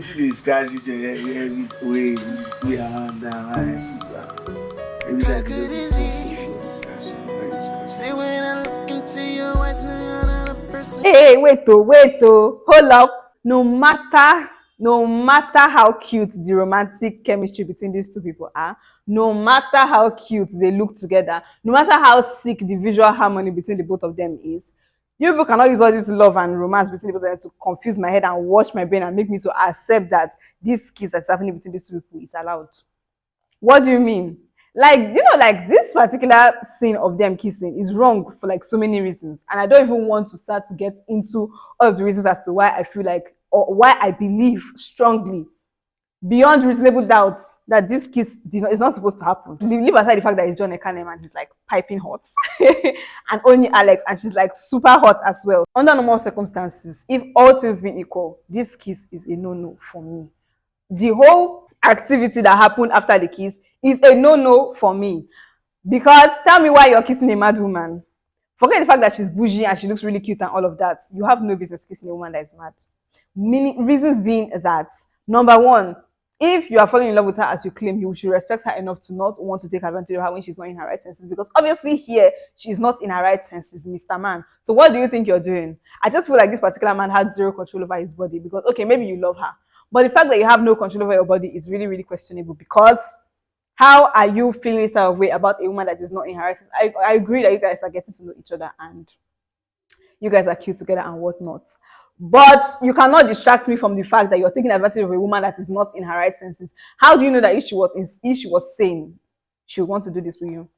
It's the scratches we are now. Maybe that could be Say when I look into your eyes, now you're not a person. Hey, wait, hold up. No matter how cute the romantic chemistry between these two people are, no matter how cute they look together, no matter how sick the visual harmony between the both of them is, you people cannot use all this love and romance between the both of them to confuse my head and wash my brain and make me to accept that this kiss that's happening between these two people is allowed. What do you mean? Like, like this particular scene of them kissing is wrong for like so many reasons. And I don't even want to start to get into all of the reasons as to why I feel like, or why I believe strongly, beyond reasonable doubts, that this kiss is not supposed to happen. Leave aside the fact that it's John Ekanem and he's like piping hot. And Onyi Alex, and she's like super hot as well. Under normal circumstances, if all things being equal, this kiss is a no-no for me. The whole activity that happened after the kiss is a no-no for me. Because tell me why you're kissing a mad woman. Forget the fact that she's bougie and she looks really cute and all of that. You have no business kissing a woman that is mad. Reasons being that, number one, if you are falling in love with her as you claim, you should respect her enough to not want to take advantage of her when she's not in her right senses. Because obviously here, she's not in her right senses, Mr. Man. So what do you think you're doing? I just feel like this particular man had zero control over his body. Because, okay, maybe you love her, but the fact that you have no control over your body is really, really questionable. Because how are you feeling this type of way about a woman that is not in her right senses? I agree that you guys are getting to know each other and you guys are cute together and whatnot. But you cannot distract me from the fact that you're taking advantage of a woman that is not in her right senses. How do you know that if she was sane, she would want to do this with you?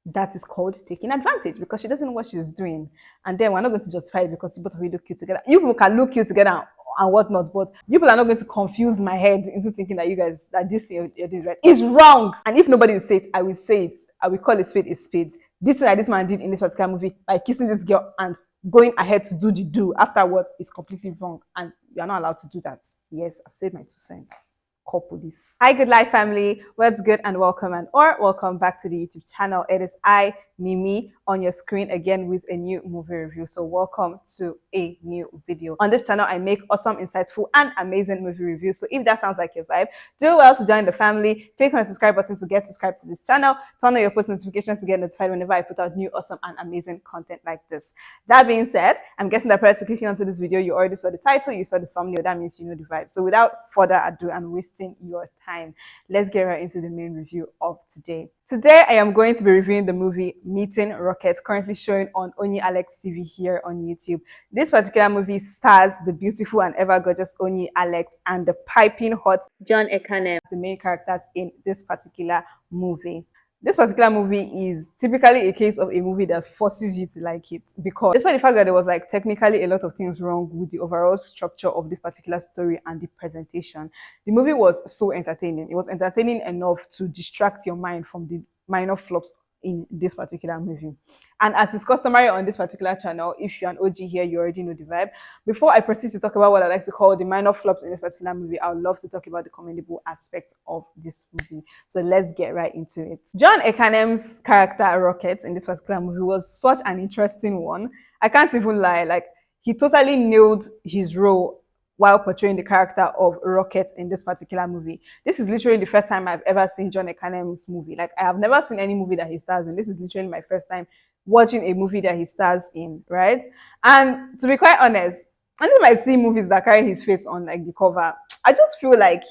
That is called taking advantage, because she doesn't know what she's doing. And then we're not going to justify it because you both of you look cute together. You people can look cute together and whatnot, but you people are not going to confuse my head into thinking that this thing you're doing right is wrong. And if nobody will say it, I will say it. I will call a spade a spade. This thing that this man did in this particular movie by kissing this girl and going ahead to do the do afterwards is completely wrong, and you are not allowed to do that. Yes, I've said my 2 cents. Call police. Hi, good life family. What's good and welcome welcome back to the YouTube channel. It is I, Mimi, on your screen again with a new movie review. So welcome to a new video. On this channel, I make awesome, insightful, and amazing movie reviews. So if that sounds like your vibe, do well to join the family. Click on the subscribe button to get subscribed to this channel. Turn on your post notifications to get notified whenever I put out new awesome and amazing content like this. That being said, I'm guessing that prior to clicking onto this video, you already saw the title, you saw the thumbnail. That means you know the vibe. So without further ado and wasting your time, let's get right into the main review of today. Today, I am going to be reviewing the movie Meeting Rocket, currently showing on Onyi Alex TV here on YouTube. This particular movie stars the beautiful and ever gorgeous Onyi Alex and the piping hot John Ekanem, the main characters in this particular movie. This particular movie is typically a case of a movie that forces you to like it, because despite the fact that there was like technically a lot of things wrong with the overall structure of this particular story and the presentation, the movie was so entertaining. It was entertaining enough to distract your mind from the minor flops in this particular movie. And as is customary on this particular channel, if you're an OG here, you already know the vibe. Before I proceed to talk about what I like to call the minor flops in this particular movie, I would love to talk about the commendable aspect of this movie. So let's get right into it. John Ekanem's character Rocket in this particular movie was such an interesting one. I can't even lie, like he totally nailed his role while portraying the character of Rocket in this particular movie. This is literally the first time I've ever seen John Ekanem's movie. Like, I have never seen any movie that he stars in. This is literally my first time watching a movie that he stars in, right? And to be quite honest, anytime I see movies that carry his face on like the cover, I just feel like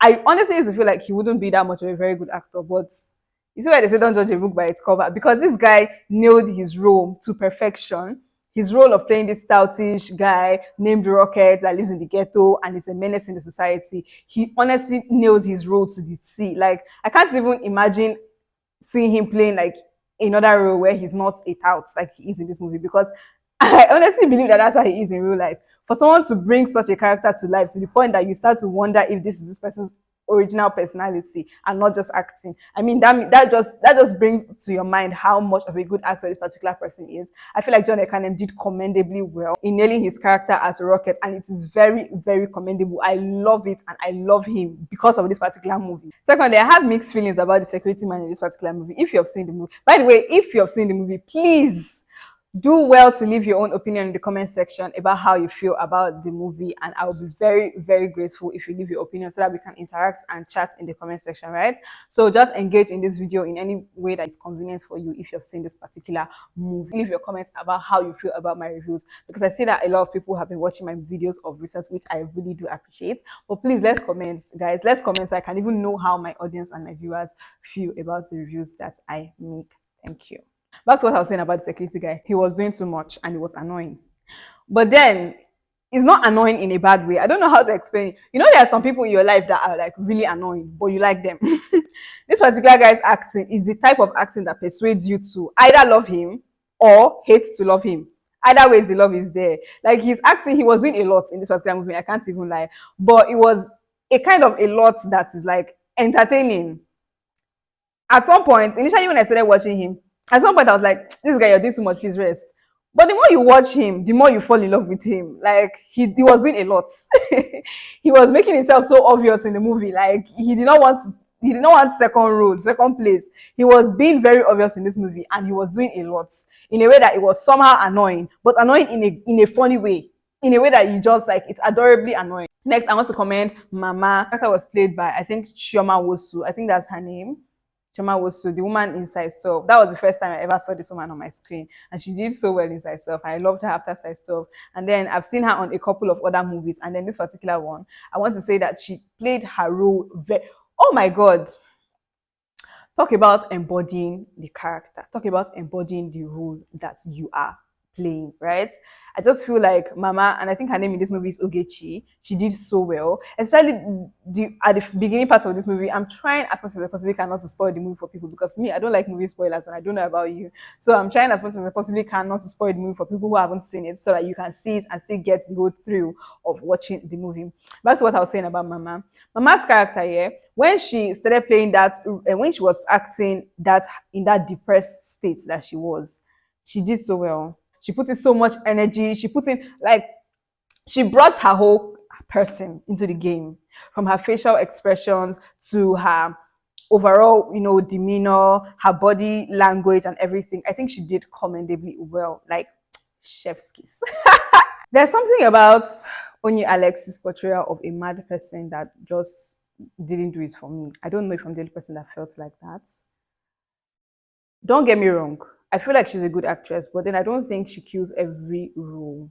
I honestly used to feel like he wouldn't be that much of a very good actor. But you see why they say don't judge a book by its cover? Because this guy nailed his role to perfection. His role of playing this stoutish guy named Rocket that lives in the ghetto and is a menace in the society, he honestly nailed his role to the T. Like, I can't even imagine seeing him playing like another role where he's not a tout like he is in this movie, because I honestly believe that that's how he is in real life. For someone to bring such a character to life to the point that you start to wonder if this is this person's original personality and not just acting. I mean, that just brings to your mind how much of a good actor this particular person is. I feel like John Ekanem did commendably well in nailing his character as Rocket, and it is very, very commendable. I love it and I love him because of this particular movie. Secondly, I have mixed feelings about the security man in this particular movie. If you have seen the movie, by the way, if you have seen the movie, please Do well to leave your own opinion in the comment section about how you feel about the movie, and I will be very, very grateful if you leave your opinion so that we can interact and chat in the comment section, right? So just engage in this video in any way that is convenient for you if you've seen this particular movie. Leave your comments about how you feel about my reviews, because I see that a lot of people have been watching my videos of recent, which I really do appreciate. But please, let's comment, guys. Let's comment so I can even know how my audience and my viewers feel about the reviews that I make. Thank you. Back to what I was saying about the security guy. He was doing too much and it was annoying. But then it's not annoying in a bad way. I don't know how to explain it. You know, there are some people in your life that are like really annoying, but you like them. This particular guy's acting is the type of acting that persuades you to either love him or hate to love him. Either ways, the love is there. Like his acting, he was doing a lot in this particular movie. I can't even lie. But it was a kind of a lot that is like entertaining. At some point, initially when I started watching him, at some point I was like, this guy, you're doing too much, please rest. But the more you watch him, the more you fall in love with him. Like he was doing a lot. He was making himself so obvious in the movie. Like he did not want second role, second place. He was being very obvious in this movie, and he was doing a lot in a way that it was somehow annoying, but annoying in a funny way. In a way that you just like, it's adorably annoying. Next, I want to comment Mama. That was played by, I think, Chioma Nwosu. I think that's her name. Chioma Nwosu, the woman in Size 12. That was the first time I ever saw this woman on my screen, and she did so well in Size 12. I loved her after Size 12. And then I've seen her on a couple of other movies, and then this particular one, I want to say that she played her role very... Oh my God. Talk about embodying the character. Talk about embodying the role that you are playing, right? I just feel like Mama, and I think her name in this movie is Ogechi, she did so well. Especially at the beginning part of this movie, I'm trying as much as I possibly can not to spoil the movie for people, because me, I don't like movie spoilers, and I don't know about you. So I'm trying as much as I possibly can not to spoil the movie for people who haven't seen it, so that you can see it and still get the whole thrill of watching the movie. Back to what I was saying about Mama. Mama's character here, when she started playing that, when she was acting that in that depressed state that she was, she did so well. She put in so much energy. She put in, like, she brought her whole person into the game, from her facial expressions to her overall, demeanor, her body language and everything. I think she did commendably well, like chef's kiss. There's something about Onyi Alex's portrayal of a mad person that just didn't do it for me. I don't know if I'm the only person that felt like that. Don't get me wrong. I feel like she's a good actress, but then I don't think she kills every role,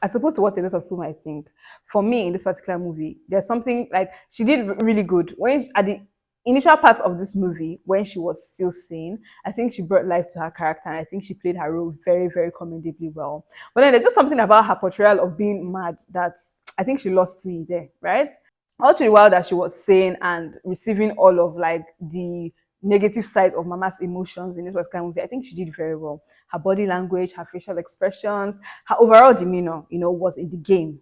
as opposed to what a lot of people might think. For me, in this particular movie, there's something like she did really good. At the initial part of this movie, when she was still sane, I think she brought life to her character, and I think she played her role very, very commendably well. But then there's just something about her portrayal of being mad that I think she lost me there, right? All through the while that she was sane and receiving all of like the negative side of Mama's emotions in this particular movie, I think she did very well. Her body language, her facial expressions, her overall demeanor, was in the game.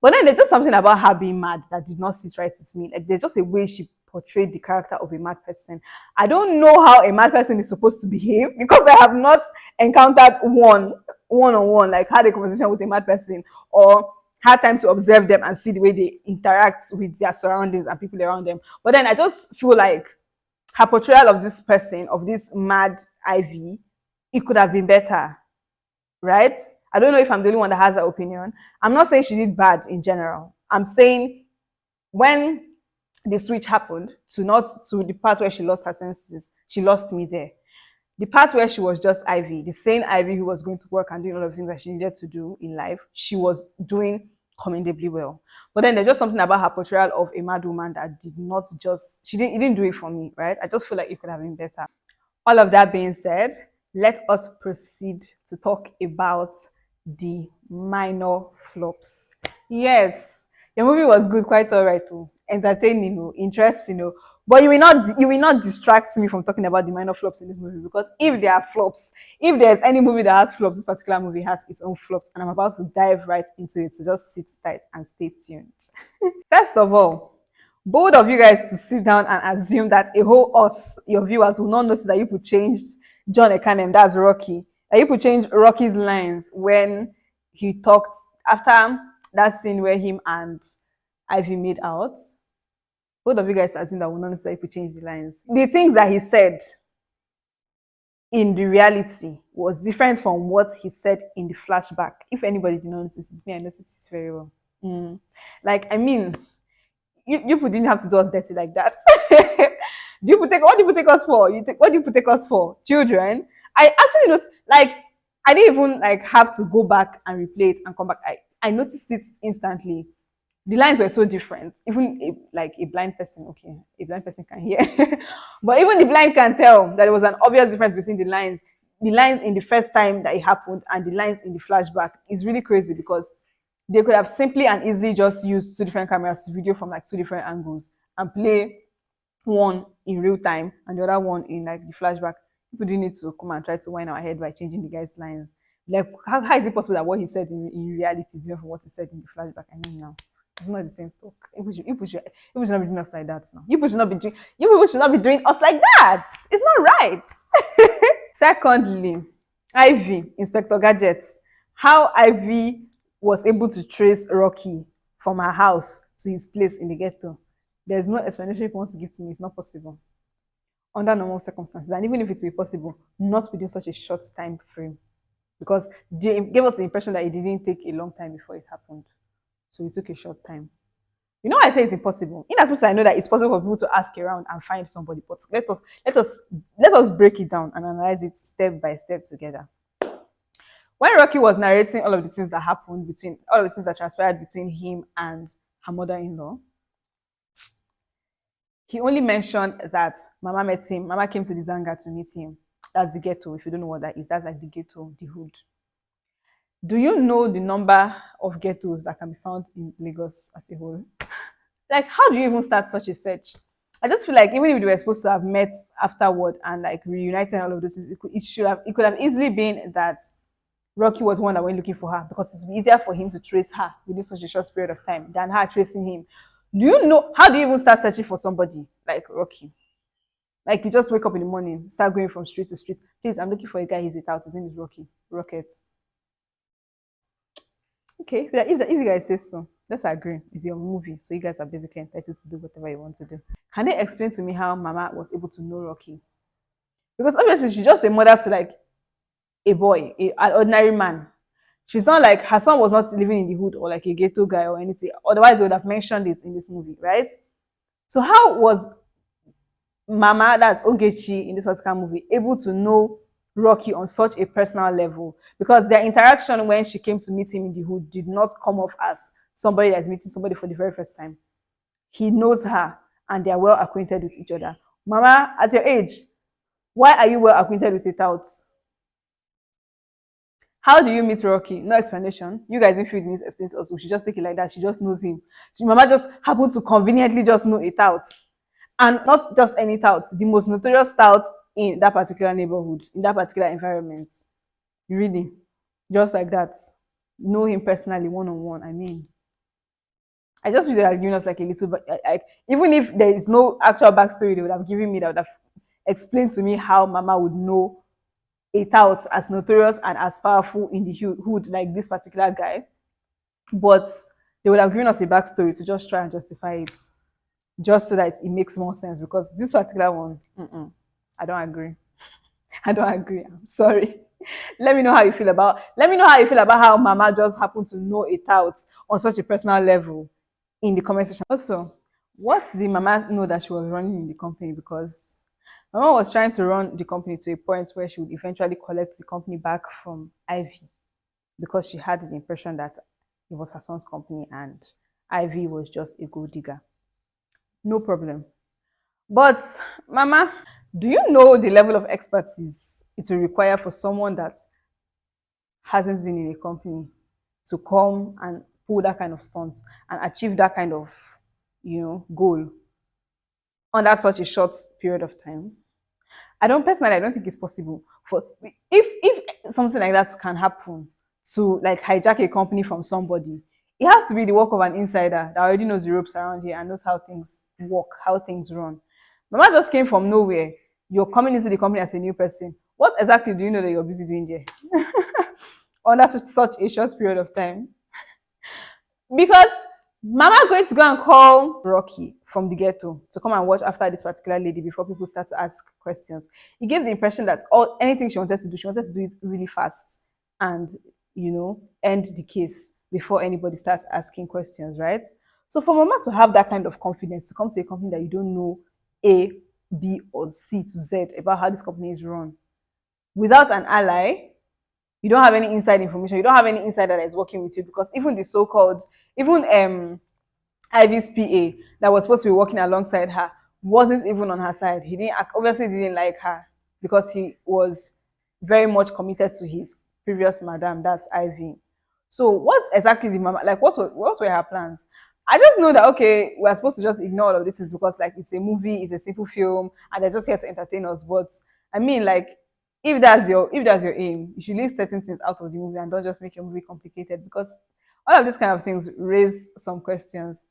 But then there's just something about her being mad that did not sit right with me. Like there's just a way she portrayed the character of a mad person. I don't know how a mad person is supposed to behave, because I have not encountered one-on-one, like had a conversation with a mad person, or had time to observe them and see the way they interact with their surroundings and people around them. But then I just feel like her portrayal of this person, of this mad Ivy, it could have been better, right? I don't know if I'm the only one that has that opinion. I'm not saying she did bad in general. I'm saying when the switch happened to the part where she lost her senses, she lost me there. The part where she was just Ivy, the same Ivy who was going to work and doing all of the things that she needed to do in life, she was doing commendably well. But then there's just something about her portrayal of a mad woman that it didn't do it for me, right? I just feel like it could have been better. All of that being said, let us proceed to talk about the minor flops. Yes, the movie was good, quite all right, too. Entertaining, interesting, but you will not distract me from talking about the minor flops in this movie, because if there are flops, if there's any movie that has flops, this particular movie has its own flops, and I'm about to dive right into it. So just sit tight and stay tuned. First of all, bold of you guys to sit down and assume that your viewers, will not notice that you could change John Ekanem, that's Rocky, that you could change Rocky's lines when he talked after that scene where him and Ivy made out. Both of you guys assume that will not notice that he could change the lines. The things that he said in the reality was different from what he said in the flashback. If anybody did not notice, it's me. I noticed this very well. Like, I mean, you people didn't have to do us dirty like that. What do you take us for? What do you take us for? Children. I actually noticed, like, I didn't even like have to go back and replay it and come back. I noticed it instantly. The lines were so different. Even a blind person, okay, a blind person can hear, but even the blind can tell that there was an obvious difference between the lines. The lines in the first time that it happened and the lines in the flashback is really crazy because they could have simply and easily just used two different cameras to video from like two different angles and play one in real time and the other one in like the flashback. People didn't need to come and try to wind our head by changing the guy's lines. Like, how is it possible that what he said in reality is different from what he said in the flashback? I mean, now it's not the same talk. People should not be doing us like that now. You people should not be doing us like that. It's not right. Secondly, Ivy, Inspector Gadgets. How Ivy was able to trace Rocky from her house to his place in the ghetto. There's no explanation you want to give to me. It's not possible under normal circumstances, and even if it were possible, not within such a short time frame, because they gave us the impression that it didn't take a long time before it happened, so it took a short time. You know, I say it's impossible. In as much as I know that it's possible for people to ask around and find somebody, but let us break it down and analyze it step by step together. When Rocky was narrating all of the things that happened all of the things that transpired between him and her mother-in-law, he only mentioned that Mama came to the Zanga to meet him. That's the ghetto. If you don't know what that is, that's like the ghetto, the hood. Do you know the number of ghettos that can be found in Lagos as a whole? Like, how do you even start such a search? I just feel like even if they were supposed to have met afterward and like reunited all of this, it could have easily been that Rocky was one that went looking for her because it's easier for him to trace her within such a short period of time than her tracing him. Do you know how do you even start searching for somebody like Rocky? Like, you just wake up in the morning, start going from street to street. Please, I'm looking for a guy. He's it out. His name is Rocky. Rocket. Okay, if you guys say so, let's agree. It's your movie, so you guys are basically entitled to do whatever you want to do. Can they explain to me how Mama was able to know Rocky? Because obviously she's just a mother to like a boy, an ordinary man. She's not like, her son was not living in the hood or like a ghetto guy or anything. Otherwise, they would have mentioned it in this movie, right? So how was Mama, that's Ogechi in this particular movie, able to know Rocky on such a personal level? Because their interaction when she came to meet him in the hood did not come off as somebody that's meeting somebody for the very first time. He knows her and they are well acquainted with each other. Mama, at your age, why are you well acquainted with a tout? How do you meet Rocky? No explanation. You guys didn't feel the need to explain to us. We should just take it like that. She just knows him. Mama just happened to conveniently just know a tout. And not just any tout, the most notorious tout in that particular neighborhood, in that particular environment. Really. Just like that. Know him personally, one-on-one. I mean, I just wish they had given us like a little, but even if there is no actual backstory, they would have given me, that would have explained to me how Mama would know a tout as notorious and as powerful in the hood like this particular guy. But they would have given us a backstory to just try and justify it, just so that it makes more sense. Because this particular one, I don't agree. I don't agree. I'm sorry. Let me know how you feel about how Mama just happened to know a tout on such a personal level in the comment section. Also, what did Mama know that she was running in the company? Because Mama was trying to run the company to a point where she would eventually collect the company back from Ivy, because she had the impression that it was her son's company and Ivy was just a gold digger. No problem. But Mama, do you know the level of expertise it will require for someone that hasn't been in a company to come and pull that kind of stunt and achieve that kind of, goal under such a short period of time? I don't think it's possible for if something like that can happen, to like hijack a company from somebody. It has to be the work of an insider that already knows the ropes around here and knows how things work, how things run. Mama just came from nowhere. You're coming into the company as a new person. What exactly do you know that you're busy doing there? Under such a short period of time? Because Mama going to go and call Rocky from the ghetto to come and watch after this particular lady before people start to ask questions. It gave the impression that anything she wanted to do, she wanted to do it really fast and, end the case before anybody starts asking questions, right? So for Mama to have that kind of confidence to come to a company that you don't know A, B, or C to Z about how this company is run without an ally, you don't have any inside information, you don't have any insider that is working with you, because even the so-called, even Ivy's PA that was supposed to be working alongside her wasn't even on her side. He didn't obviously didn't like her because he was very much committed to his previous madam, that's Ivy. So what exactly the mama, like what were her plans? I just know that okay, we're supposed to just ignore all of this is because like it's a movie, it's a simple film, and they're just here to entertain us. But I mean, like if that's your aim, you should leave certain things out of the movie and don't just make your movie complicated, because all of these kind of things raise some questions.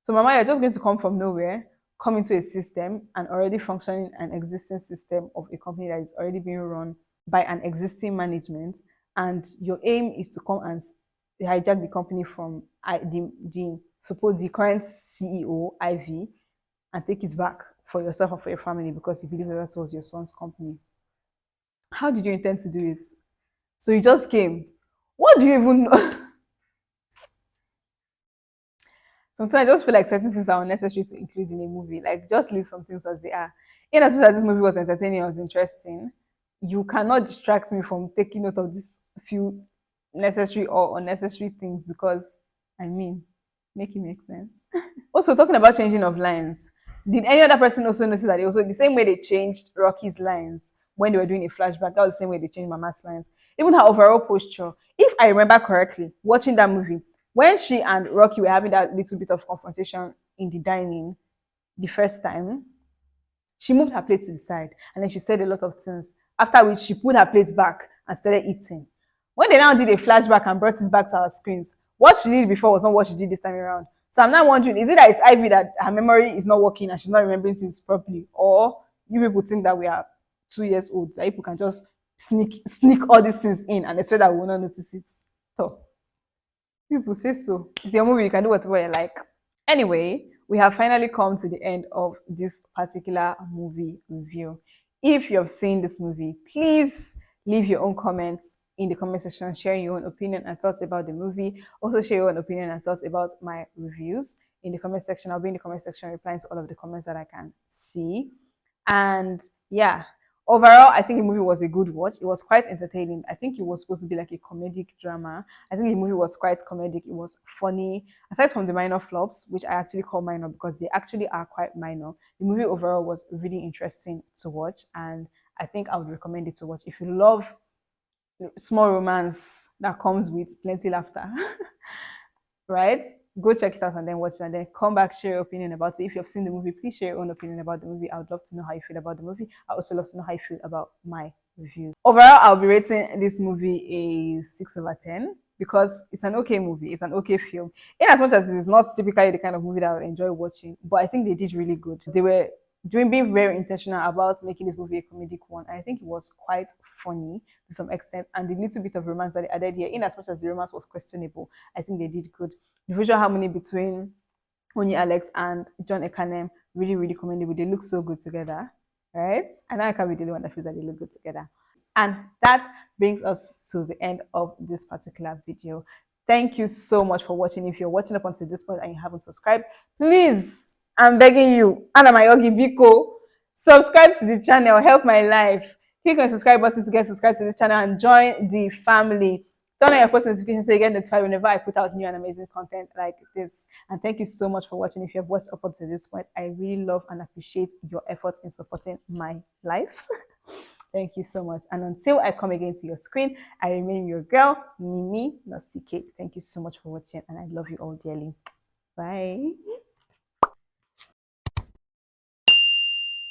So Mama, you're just going to come from nowhere, come into a system, an already functioning and existing system of a company that is already being run by an existing management, and your aim is to come and hijack the company from the current CEO Ivy, and take it back for yourself or for your family because you believe that was your son's company. How did you intend to do it? So you just came. What do you even know? Sometimes I just feel like certain things are unnecessary to include in a movie. Like, just leave some things as they are. In as much as this movie was entertaining, was interesting, you cannot distract me from taking note of these few necessary or unnecessary things, because, I mean, make it make sense. Also, talking about changing of lines, did any other person also notice that also the same way they changed Rocky's lines when they were doing a flashback, that was the same way they changed Mama's lines. Even her overall posture. If I remember correctly, watching that movie, when she and Rocky were having that little bit of confrontation in the dining the first time, she moved her plate to the side and then she said a lot of things. After which she put her plate back and started eating. When they now did a flashback and brought it back to our screens, what she did before was not what she did this time around. So I'm now wondering, is it that it's Ivy that her memory is not working and she's not remembering things properly? Or you people think that we are 2 years old, that people can just sneak all these things in and expect that we will not notice it? So people say so. It's your movie, you can do whatever you like. Anyway, we have finally come to the end of this particular movie review. If you have seen this movie, please leave your own comments in the comment section, share your own opinion and thoughts about the movie. Also share your own opinion and thoughts about my reviews in the comment section. I'll be in the comment section replying to all of the comments that I can see. And yeah, overall, I think the movie was a good watch. It was quite entertaining. I think it was supposed to be like a comedic drama. I think the movie was quite comedic. It was funny. Aside from the minor flops, which I actually call minor because they actually are quite minor, the movie overall was really interesting to watch. And I think I would recommend it to watch. If you love small romance that comes with plenty laughter, right? Go check it out and then watch it and then come back, share your opinion about it. If you've seen the movie, please share your own opinion about the movie. I would love to know how you feel about the movie. I also love to know how you feel about my reviews. Overall, I'll be rating this movie a 6/10 because it's an okay movie. It's an okay film. In as much as it is not typically the kind of movie that I would enjoy watching, but I think they did really good. They were being very intentional about making this movie a comedic one. I think it was quite funny to some extent, and the little bit of romance that they added here, in as much as the romance was questionable, I think they did good. The visual harmony between Onyi Alex and John Ekanem, really, really commendable. They look so good together, right? And I can't be the only one that feels that they look good together. And that brings us to the end of this particular video. Thank you so much for watching. If you're watching up until this point and you haven't subscribed, please, I'm begging you, Anna Mayogi Biko, subscribe to the channel, help my life. Click on the subscribe button to get subscribed to this channel and join the family. Turn on your post notifications so you get notified whenever I put out new and amazing content like this. And thank you so much for watching. If you have watched up until this point, I really love and appreciate your efforts in supporting my life. Thank you so much. And until I come again to your screen, I remain your girl, Mimi, not CK. Thank you so much for watching, and I love you all dearly. Bye.